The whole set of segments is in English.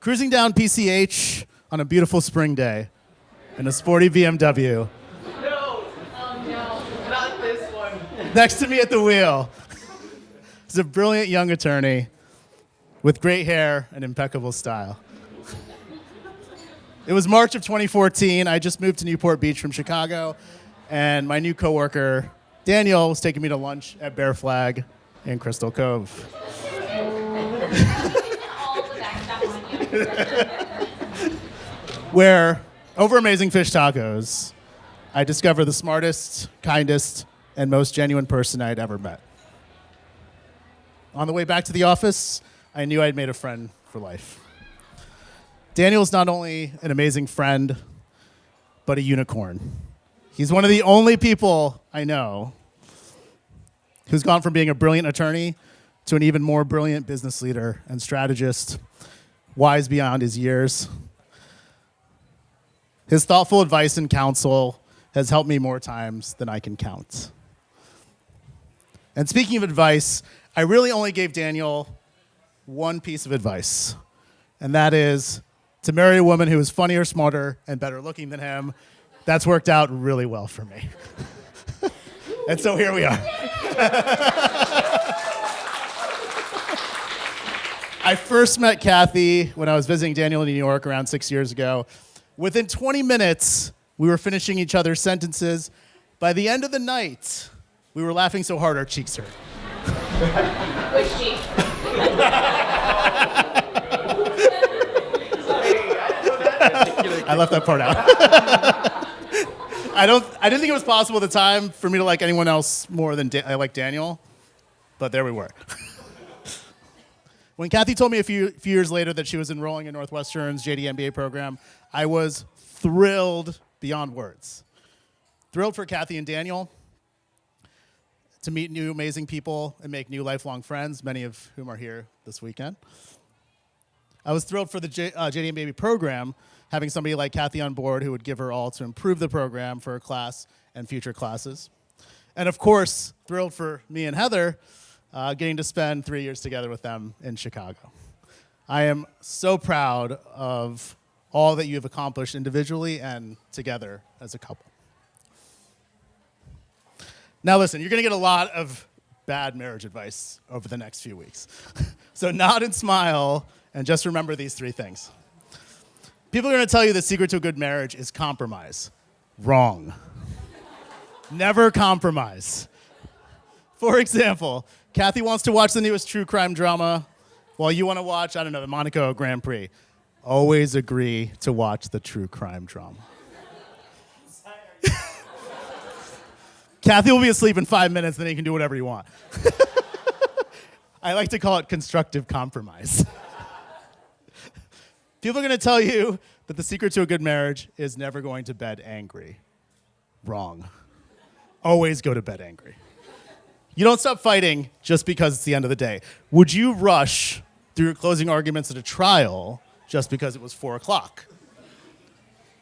cruising down PCH on a beautiful spring day in a sporty BMW. No! Oh no, not this one. Next to me at the wheel is a brilliant young attorney with great hair and impeccable style. It was March of 2014. I just moved to Newport Beach from Chicago, and my new coworker, Daniel, was taking me to lunch at Bear Flag in Crystal Cove. Where, over amazing fish tacos, I discovered the smartest, kindest, and most genuine person I'd ever met. On the way back to the office, I knew I'd made a friend for life. Daniel's not only an amazing friend, but a unicorn. He's one of the only people I know who's gone from being a brilliant attorney to an even more brilliant business leader and strategist, wise beyond his years. His thoughtful advice and counsel has helped me more times than I can count. And speaking of advice, I really only gave Daniel one piece of advice, and that is to marry a woman who is funnier, smarter, and better looking than him. That's worked out really well for me. And so here we are. I first met Cathy when I was visiting Daniel in New York around 6 years ago. Within 20 minutes, we were finishing each other's sentences. By the end of the night, we were laughing so hard our cheeks hurt. Which cheek? I left that part out. I didn't think it was possible at the time for me to like anyone else more than I like Daniel, but there we were. When Cathy told me a few years later that she was enrolling in Northwestern's JD MBA program, I was thrilled beyond words. Thrilled for Cathy and Daniel to meet new amazing people and make new lifelong friends, many of whom are here this weekend. I was thrilled for the JD MBA program, having somebody like Cathy on board who would give her all to improve the program for her class and future classes. And of course, thrilled for me and Heather, getting to spend 3 years together with them in Chicago. I am so proud of all that you have accomplished individually and together as a couple. Now listen, you're gonna get a lot of bad marriage advice over the next few weeks. So nod and smile, and just remember these three things. People are gonna tell you the secret to a good marriage is compromise. Wrong. Never compromise. For example, Cathy wants to watch the newest true crime drama, while you wanna watch, I don't know, the Monaco Grand Prix. Always agree to watch the true crime drama. Cathy will be asleep in 5 minutes, then you can do whatever you want. I like to call it constructive compromise. People are gonna tell you that the secret to a good marriage is never going to bed angry. Wrong. Always go to bed angry. You don't stop fighting just because it's the end of the day. Would you rush through your closing arguments at a trial just because it was 4 o'clock?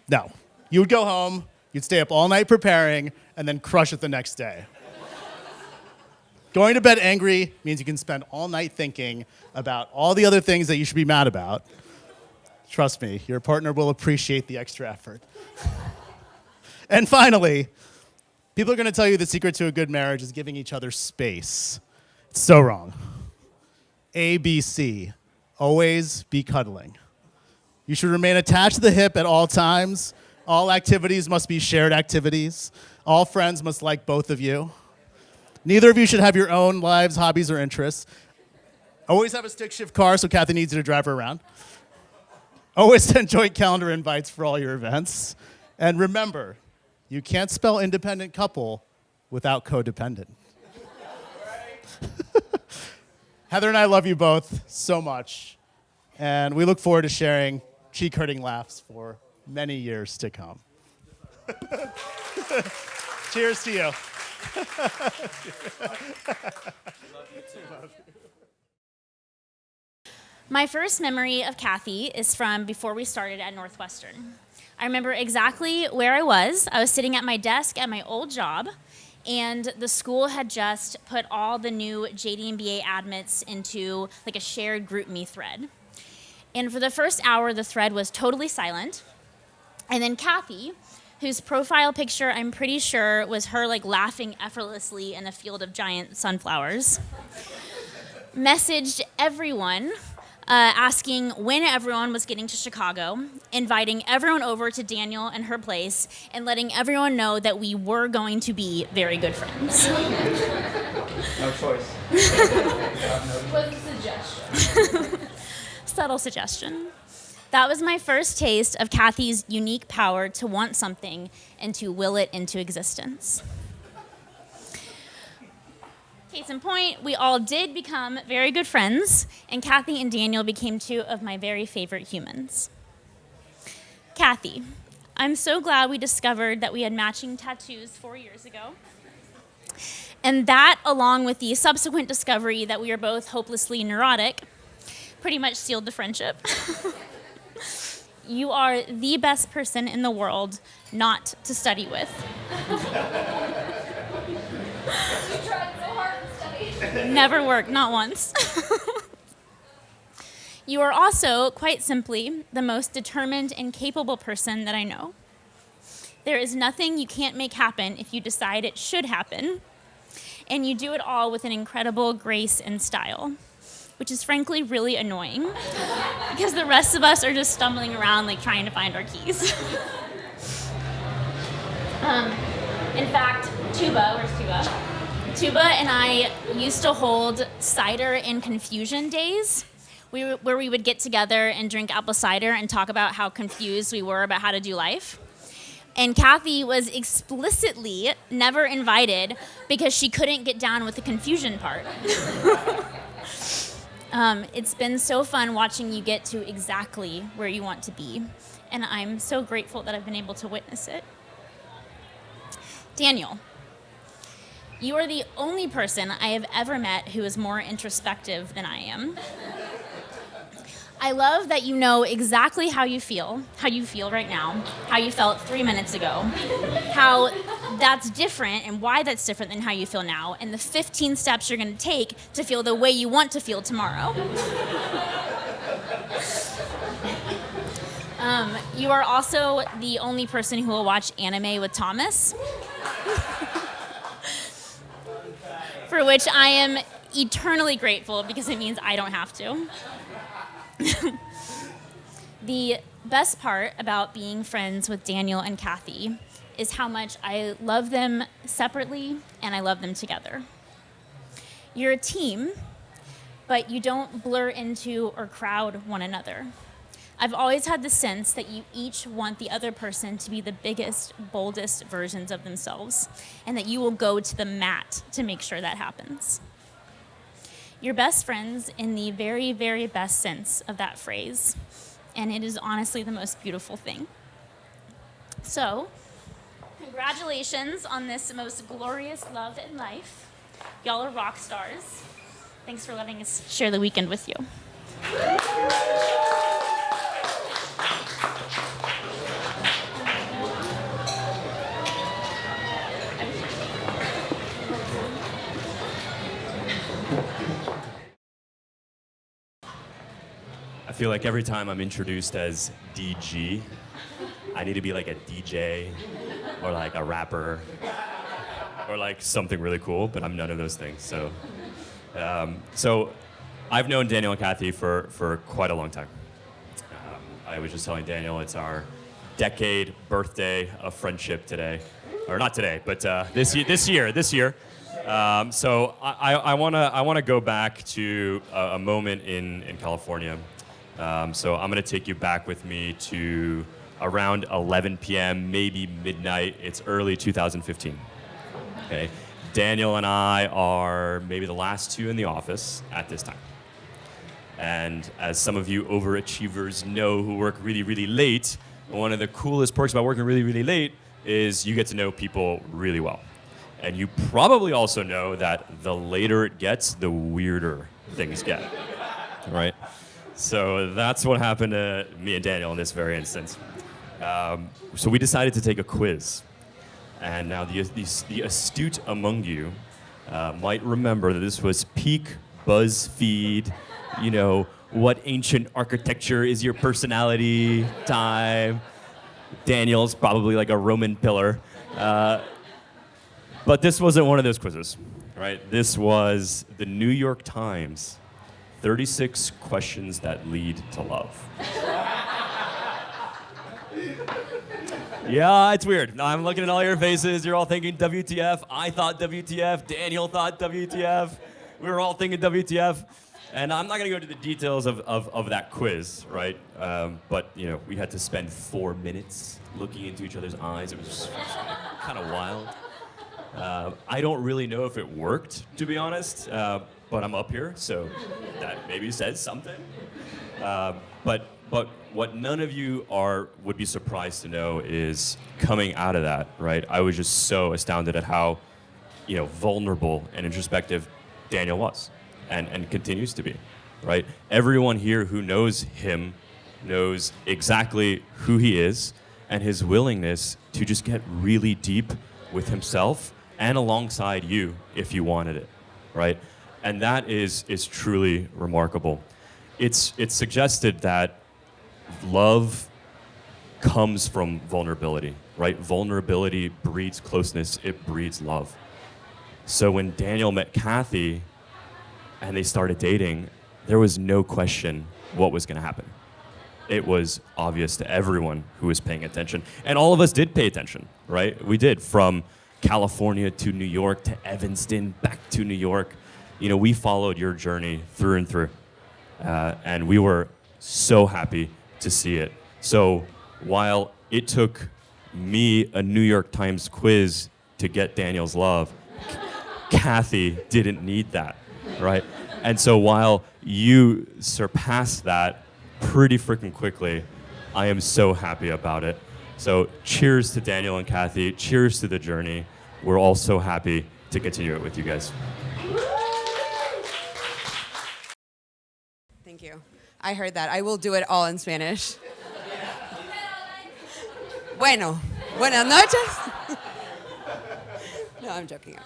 No. You would go home, you'd stay up all night preparing, and then crush it the next day. Going to bed angry means you can spend all night thinking about all the other things that you should be mad about. Trust me, your partner will appreciate the extra effort. And finally, people are gonna tell you the secret to a good marriage is giving each other space. It's so wrong. ABC, always be cuddling. You should remain attached to the hip at all times. All activities must be shared activities. All friends must like both of you. Neither of you should have your own lives, hobbies, or interests. Always have a stick shift car so Cathy needs you to drive her around. Always send joint calendar invites for all your events. And remember, you can't spell independent couple without codependent. Heather and I love you both so much. And we look forward to sharing cheek-hurting laughs for many years to come. Cheers to you. My first memory of Cathy is from before we started at Northwestern. I remember exactly where I was. I was sitting at my desk at my old job, and the school had just put all the new JD MBA admits into like a shared GroupMe thread. And for the first hour, the thread was totally silent. And then Cathy, whose profile picture I'm pretty sure was her like laughing effortlessly in a field of giant sunflowers, messaged everyone asking when everyone was getting to Chicago, inviting everyone over to Daniel and her place, and letting everyone know that we were going to be very good friends. No choice. Was a suggestion. Subtle suggestion. That was my first taste of Cathy's unique power to want something and to will it into existence. Case in point, we all did become very good friends, and Cathy and Daniel became two of my very favorite humans. Cathy, I'm so glad we discovered that we had matching tattoos 4 years ago. And that, along with the subsequent discovery that we are both hopelessly neurotic, pretty much sealed the friendship. You are the best person in the world not to study with. You tried so hard to study. Never worked, not once. You are also, quite simply, the most determined and capable person that I know. There is nothing you can't make happen if you decide it should happen, and you do it all with an incredible grace and style, which is frankly really annoying because the rest of us are just stumbling around like trying to find our keys. In fact, Tuba, where's Tuba? Tuba and I used to hold cider and confusion days where we would get together and drink apple cider and talk about how confused we were about how to do life. And Cathy was explicitly never invited because she couldn't get down with the confusion part. It's been so fun watching you get to exactly where you want to be, and I'm so grateful that I've been able to witness it. Daniel, you are the only person I have ever met who is more introspective than I am. I love that you know exactly how you feel right now, how you felt 3 minutes ago, how that's different and why that's different than how you feel now, and the 15 steps you're going to take to feel the way you want to feel tomorrow. You are also the only person who will watch anime with Thomas, for which I am eternally grateful because it means I don't have to. The best part about being friends with Daniel and Cathy is how much I love them separately and I love them together. You're a team, but you don't blur into or crowd one another. I've always had the sense that you each want the other person to be the biggest, boldest versions of themselves, and that you will go to the mat to make sure that happens. You're best friends in the very, very best sense of that phrase, and it is honestly the most beautiful thing. So, congratulations on this most glorious love in life. Y'all are rock stars. Thanks for letting us share the weekend with you. I feel like every time I'm introduced as DG, I need to be like a DJ or like a rapper or like something really cool, but I'm none of those things. So I've known Daniel and Cathy for quite a long time. I was just telling Daniel it's our decade birthday of friendship today, or not today, but this year. So I wanna go back to a moment in California. So I'm going to take you back with me to around 11 p.m., maybe midnight. It's early 2015. Okay, Daniel and I are maybe the last two in the office at this time. And as some of you overachievers know who work really, really late, one of the coolest perks about working really, really late is you get to know people really well. And you probably also know that the later it gets, the weirder things get, right? So that's what happened to me and Daniel in this very instance. So we decided to take a quiz. And now the astute among you might remember that this was peak BuzzFeed, what ancient architecture is your personality time. Daniel's probably like a Roman pillar. But this wasn't one of those quizzes, right? This was the New York Times 36 questions that lead to love. Yeah, it's weird. Now I'm looking at all your faces. You're all thinking WTF. I thought WTF. Daniel thought WTF. We were all thinking WTF. And I'm not going to go into the details of that quiz, right? But, you know, we had to spend 4 minutes looking into each other's eyes. It was kind of wild. I don't really know if it worked, to be honest, but I'm up here, so that maybe says something. But what none of you would be surprised to know is coming out of that, right? I was just so astounded at how, you know, vulnerable and introspective Daniel was, and continues to be, right? Everyone here who knows him knows exactly who he is and his willingness to just get really deep with himself and alongside you if you wanted it, right? And that is truly remarkable. It's suggested that love comes from vulnerability, right? Vulnerability breeds closeness, it breeds love. So when Daniel met Cathy and they started dating, there was no question what was gonna happen. It was obvious to everyone who was paying attention. And all of us did pay attention, right? We did, from California to New York to Evanston, back to New York. You know, we followed your journey through and through. And we were so happy to see it. So while it took me a New York Times quiz to get Daniel's love, Cathy didn't need that, right? And so while you surpassed that pretty freaking quickly, I am so happy about it. So cheers to Daniel and Cathy. Cheers to the journey. We're all so happy to continue it with you guys. Thank you. I heard that. I will do it all in Spanish. Bueno, buenas noches. No, I'm joking.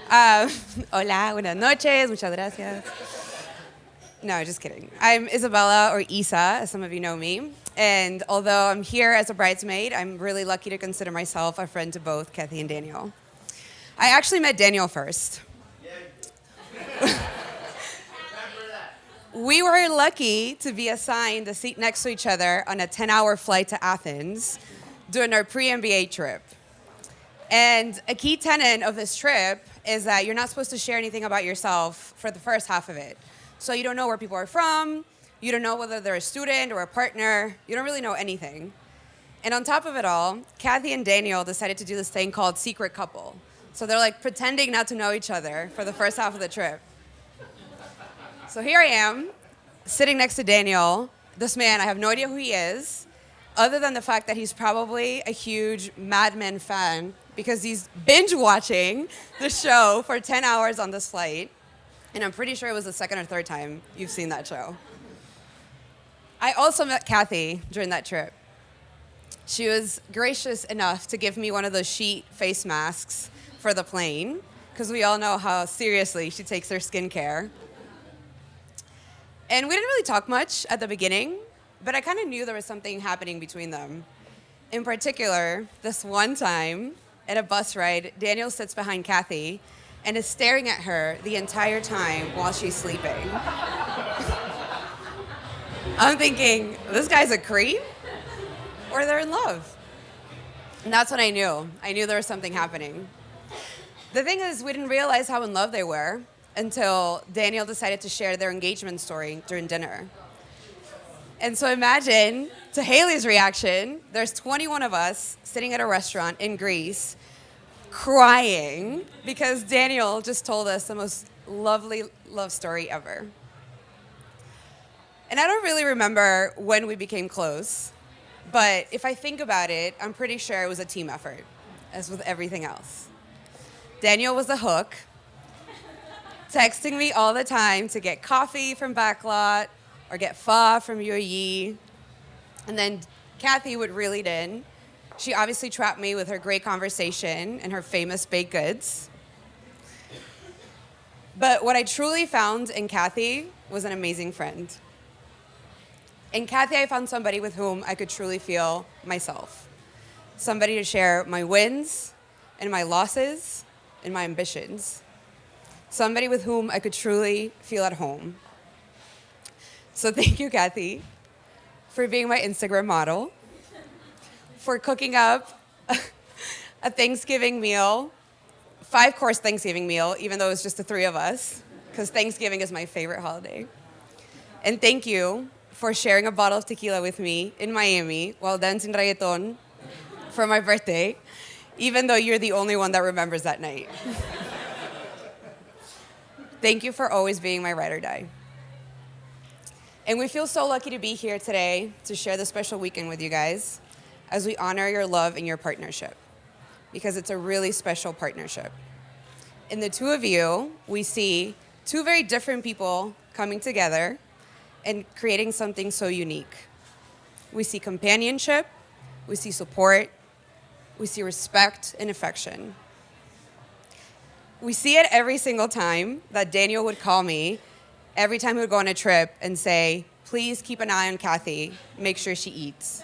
Hola, buenas noches. Muchas gracias. No, just kidding. I'm Isabella, or Isa, as some of you know me. And although I'm here as a bridesmaid, I'm really lucky to consider myself a friend to both Cathy and Daniel. I actually met Daniel first. We were lucky to be assigned a seat next to each other on a 10-hour flight to Athens during our pre-MBA trip. And a key tenet of this trip is that you're not supposed to share anything about yourself for the first half of it. So you don't know where people are from, you don't know whether they're a student or a partner, you don't really know anything. And on top of it all, Cathy and Daniel decided to do this thing called secret couple. So they're like pretending not to know each other for the first half of the trip. So here I am, sitting next to Daniel, this man, I have no idea who he is, other than the fact that he's probably a huge Mad Men fan because he's binge watching the show for 10 hours on this flight. And I'm pretty sure it was the second or third time you've seen that show. I also met Cathy during that trip. She was gracious enough to give me one of those sheet face masks for the plane, because we all know how seriously she takes her skincare. And we didn't really talk much at the beginning, but I kind of knew there was something happening between them. In particular, this one time at a bus ride, Daniel sits behind Cathy and is staring at her the entire time while she's sleeping. I'm thinking, this guy's a creep, or they're in love. And that's when I knew. I knew there was something happening. The thing is, we didn't realize how in love they were until Daniel decided to share their engagement story during dinner. And so imagine, to Haley's reaction, there's 21 of us sitting at a restaurant in Greece crying because Daniel just told us the most lovely love story ever. And I don't really remember when we became close, but if I think about it, I'm pretty sure it was a team effort, as with everything else. Daniel was the hook, texting me all the time to get coffee from Backlot or get pho from UAE. And then Cathy would reel it in. She obviously trapped me with her great conversation and her famous baked goods. But what I truly found in Cathy was an amazing friend. In Cathy, I found somebody with whom I could truly feel myself. Somebody to share my wins and my losses and my ambitions. Somebody with whom I could truly feel at home. So thank you, Cathy, for being my Instagram model, for cooking up a Thanksgiving meal, 5-course Thanksgiving meal, even though it was just the 3 of us, because Thanksgiving is my favorite holiday. And thank you for sharing a bottle of tequila with me in Miami while dancing reggaeton for my birthday, even though you're the only one that remembers that night. Thank you for always being my ride or die. And we feel so lucky to be here today to share this special weekend with you guys as we honor your love and your partnership, because it's a really special partnership. In the 2 of you, we see 2 very different people coming together and creating something so unique. We see companionship, we see support, we see respect and affection. We see it every single time that Daniel would call me, every time he would go on a trip and say, please keep an eye on Cathy, make sure she eats.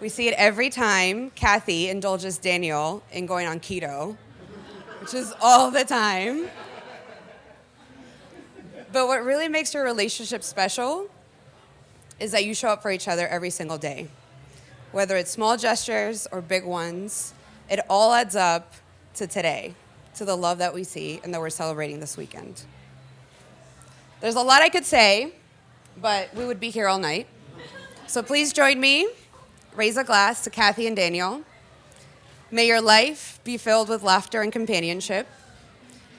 We see it every time Cathy indulges Daniel in going on keto, which is all the time. But what really makes your relationship special is that you show up for each other every single day. Whether it's small gestures or big ones, it all adds up to today, to the love that we see and that we're celebrating this weekend. There's a lot I could say, but we would be here all night. So please join me, raise a glass to Cathy and Daniel. May your life be filled with laughter and companionship.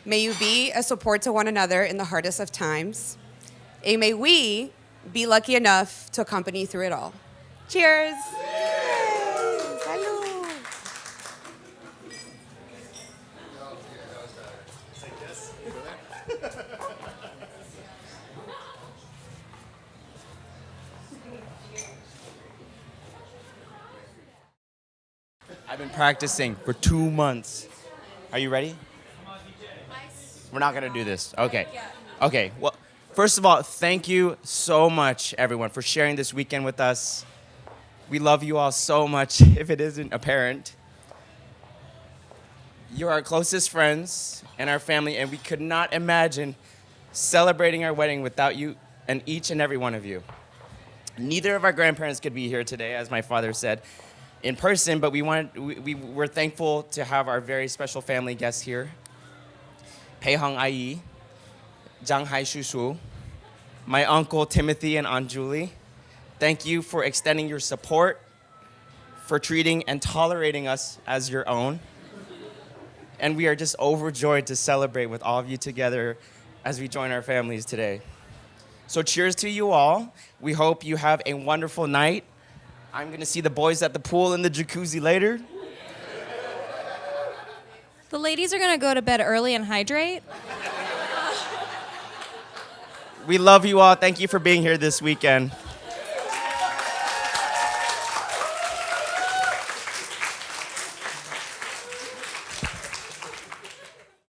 May you be a support to one another in the hardest of times. And may we be lucky enough to accompany you through it all. Cheers. Yay. Salud. I've been practicing for 2 months. Are you ready? We're not going to do this. Okay. Okay. Well, first of all, thank you so much, everyone, for sharing this weekend with us. We love you all so much, if it isn't apparent. You're our closest friends and our family, and we could not imagine celebrating our wedding without you and each and every one of you. Neither of our grandparents could be here today, as my father said, in person, but we're thankful to have our very special family guests here. Pei Hong Ai, Jang Hai Shushu, my uncle Timothy and Aunt Julie. Thank you for extending your support, for treating and tolerating us as your own. And we are just overjoyed to celebrate with all of you together as we join our families today. So cheers to you all. We hope you have a wonderful night. I'm gonna see the boys at the pool and the jacuzzi later. The ladies are gonna go to bed early and hydrate. We love you all. Thank you for being here this weekend.